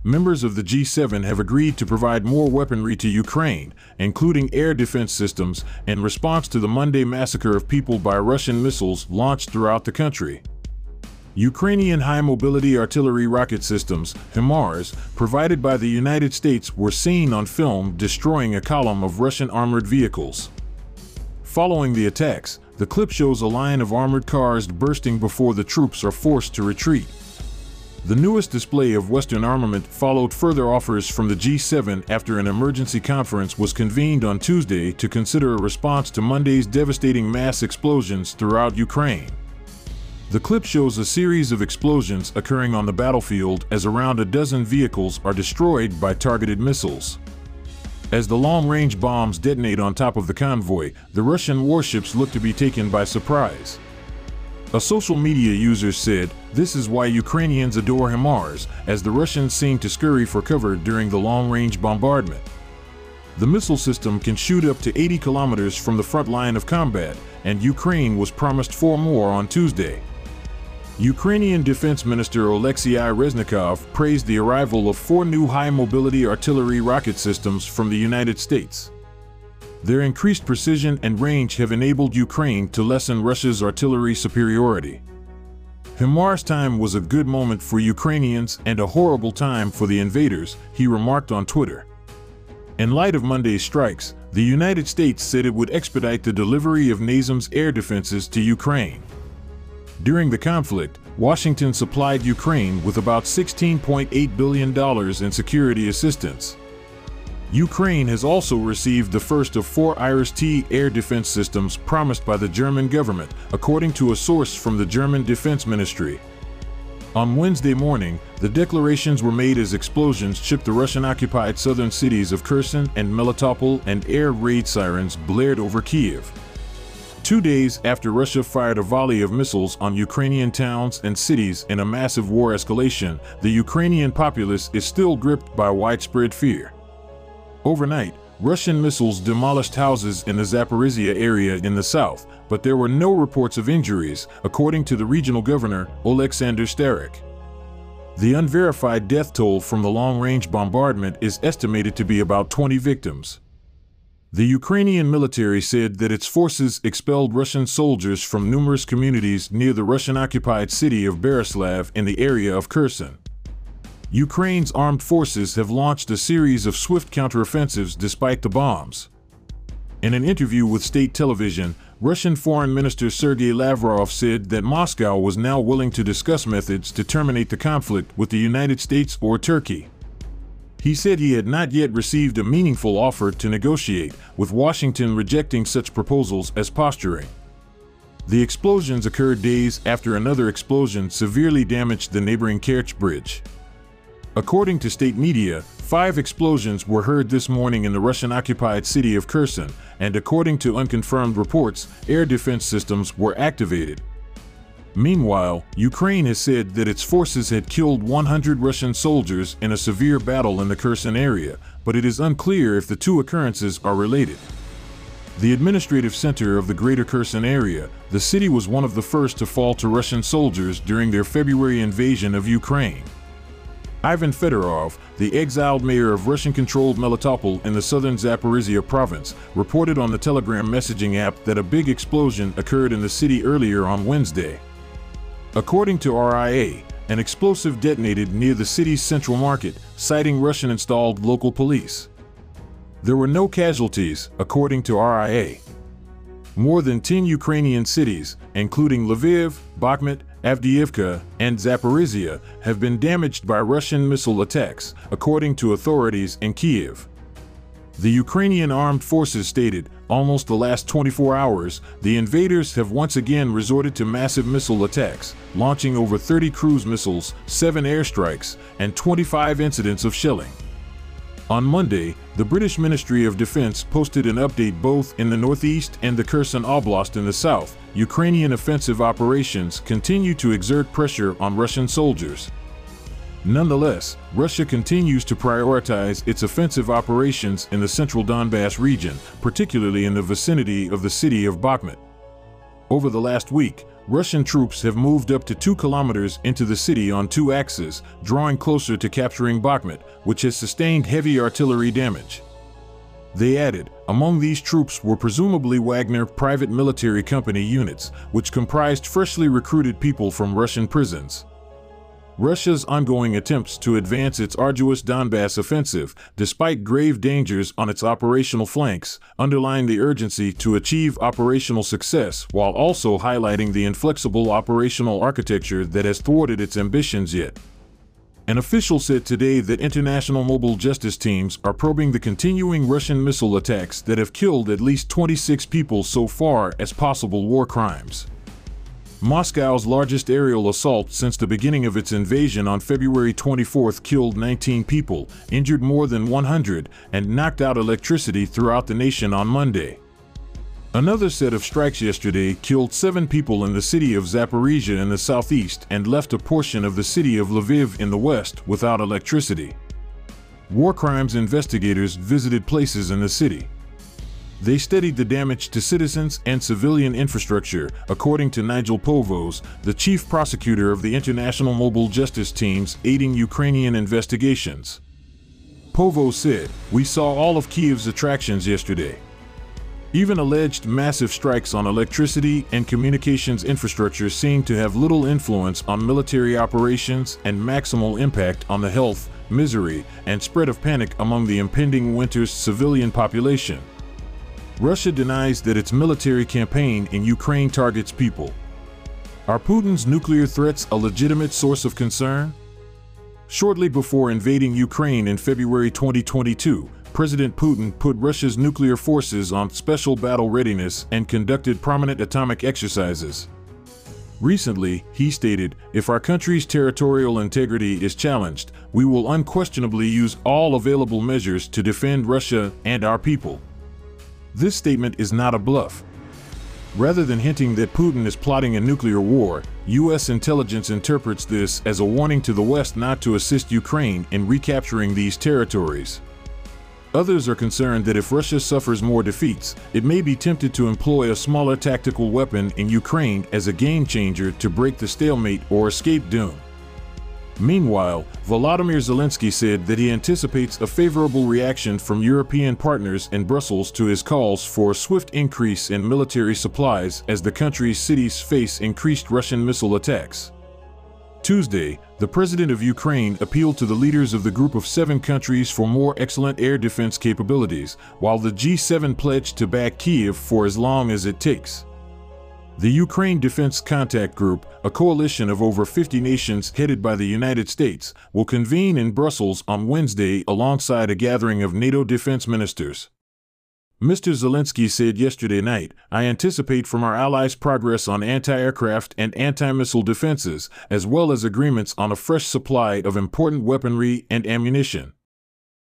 members of the G7 have agreed to provide more weaponry to Ukraine, including air defense systems, in response to the Monday massacre of people by Russian missiles launched throughout the country. Ukrainian high-mobility artillery rocket systems, Himars, provided by the United States were seen on film destroying a column of Russian armored vehicles. Following the attacks, the clip shows a line of armored cars bursting before the troops are forced to retreat. The newest display of Western armament followed further offers from the G7 after an emergency conference was convened on Tuesday to consider a response to Monday's devastating mass explosions throughout Ukraine. The clip shows a series of explosions occurring on the battlefield as around a dozen vehicles are destroyed by targeted missiles. As the long-range bombs detonate on top of the convoy, the Russian warships look to be taken by surprise. A social media user said, "This is why Ukrainians adore Himars, as the Russians seem to scurry for cover during the long-range bombardment." The missile system can shoot up to 80 kilometers from the front line of combat, and Ukraine was promised 4 more on Tuesday. Ukrainian Defense Minister Oleksiy Reznikov praised the arrival of 4 new high-mobility artillery rocket systems from the United States. Their increased precision and range have enabled Ukraine to lessen Russia's artillery superiority. Himars' time was a good moment for Ukrainians and a horrible time for the invaders, he remarked on Twitter. In light of Monday's strikes, the United States said it would expedite the delivery of NASAMS air defenses to Ukraine. During the conflict, Washington supplied Ukraine with about $16.8 billion in security assistance. Ukraine has also received the first of 4 Iris-T air defense systems promised by the German government, according to a source from the German Defense Ministry. On Wednesday morning, the declarations were made as explosions shook the Russian-occupied southern cities of Kherson and Melitopol, and air raid sirens blared over Kyiv. 2 days after Russia fired a volley of missiles on Ukrainian towns and cities in a massive war escalation, the Ukrainian populace is still gripped by widespread fear. Overnight, Russian missiles demolished houses in the Zaporizhia area in the south, but there were no reports of injuries, according to the regional governor, Oleksandr Starik. The unverified death toll from the long-range bombardment is estimated to be about 20 victims. The Ukrainian military said that its forces expelled Russian soldiers from numerous communities near the Russian-occupied city of Berislav in the area of Kherson. Ukraine's armed forces have launched a series of swift counteroffensives despite the bombs. In an interview with state television, Russian Foreign Minister Sergei Lavrov said that Moscow was now willing to discuss methods to terminate the conflict with the United States or Turkey. He said he had not yet received a meaningful offer to negotiate, with Washington rejecting such proposals as posturing. The explosions occurred days after another explosion severely damaged the neighboring Kerch Bridge. According to state media, 5 explosions were heard this morning in the Russian-occupied city of Kherson, and according to unconfirmed reports, air defense systems were activated. Meanwhile, Ukraine has said that its forces had killed 100 Russian soldiers in a severe battle in the Kherson area, but it is unclear if the 2 occurrences are related. The administrative center of the Greater Kherson area, the city was one of the first to fall to Russian soldiers during their February invasion of Ukraine. Ivan Fedorov, the exiled mayor of Russian-controlled Melitopol in the southern Zaporizhia province, reported on the Telegram messaging app that a big explosion occurred in the city earlier on Wednesday. According to RIA, an explosive detonated near the city's central market, citing Russian-installed local police. There were no casualties, according to RIA. More than 10 Ukrainian cities, including Lviv, Bakhmut, Avdiivka, and Zaporizhia, have been damaged by Russian missile attacks, according to authorities in Kyiv. The Ukrainian armed forces stated, almost the last 24 hours, the invaders have once again resorted to massive missile attacks, launching over 30 cruise missiles, 7 airstrikes, and 25 incidents of shelling. On Monday, the British Ministry of Defense posted an update both in the northeast and the Kherson Oblast in the south. Ukrainian offensive operations continue to exert pressure on Russian soldiers. Nonetheless, Russia continues to prioritize its offensive operations in the central Donbass region, particularly in the vicinity of the city of Bakhmut. Over the last week, Russian troops have moved up to 2 kilometers into the city on 2 axes, drawing closer to capturing Bakhmut, which has sustained heavy artillery damage. They added, among these troops were presumably Wagner private military company units, which comprised freshly recruited people from Russian prisons. Russia's ongoing attempts to advance its arduous Donbass offensive, despite grave dangers on its operational flanks, underline the urgency to achieve operational success while also highlighting the inflexible operational architecture that has thwarted its ambitions yet. An official said today that international mobile justice teams are probing the continuing Russian missile attacks that have killed at least 26 people so far as possible war crimes. Moscow's largest aerial assault since the beginning of its invasion on February 24 killed 19 people, injured more than 100, and knocked out electricity throughout the nation on Monday. Another set of strikes yesterday killed 7 people in the city of Zaporizhia in the southeast and left a portion of the city of Lviv in the west without electricity. War crimes investigators visited places in the city. They studied the damage to citizens and civilian infrastructure, according to Nigel Povos, the chief prosecutor of the International Mobile Justice Teams aiding Ukrainian investigations. Povos said, "We saw all of Kyiv's attractions yesterday. Even alleged massive strikes on electricity and communications infrastructure seem to have little influence on military operations and maximal impact on the health, misery, and spread of panic among the impending winter's civilian population." Russia denies that its military campaign in Ukraine targets people. Are Putin's nuclear threats a legitimate source of concern? Shortly before invading Ukraine in February 2022, President Putin put Russia's nuclear forces on special battle readiness and conducted prominent atomic exercises. Recently, he stated, "If our country's territorial integrity is challenged, we will unquestionably use all available measures to defend Russia and our people." This statement is not a bluff. Rather than hinting that Putin is plotting a nuclear war, U.S. intelligence interprets this as a warning to the West not to assist Ukraine in recapturing these territories. Others are concerned that if Russia suffers more defeats, it may be tempted to employ a smaller tactical weapon in Ukraine as a game changer to break the stalemate or escape doom. Meanwhile, Volodymyr Zelensky said that he anticipates a favorable reaction from European partners in Brussels to his calls for a swift increase in military supplies as the country's cities face increased Russian missile attacks. Tuesday, the president of Ukraine appealed to the leaders of the group of 7 countries for more excellent air defense capabilities, while the G7 pledged to back Kyiv for as long as it takes. The Ukraine Defense Contact Group, a coalition of over 50 nations headed by the United States, will convene in Brussels on Wednesday alongside a gathering of NATO defense ministers. Mr. Zelensky said yesterday night, "I anticipate from our allies progress on anti-aircraft and anti-missile defenses, as well as agreements on a fresh supply of important weaponry and ammunition."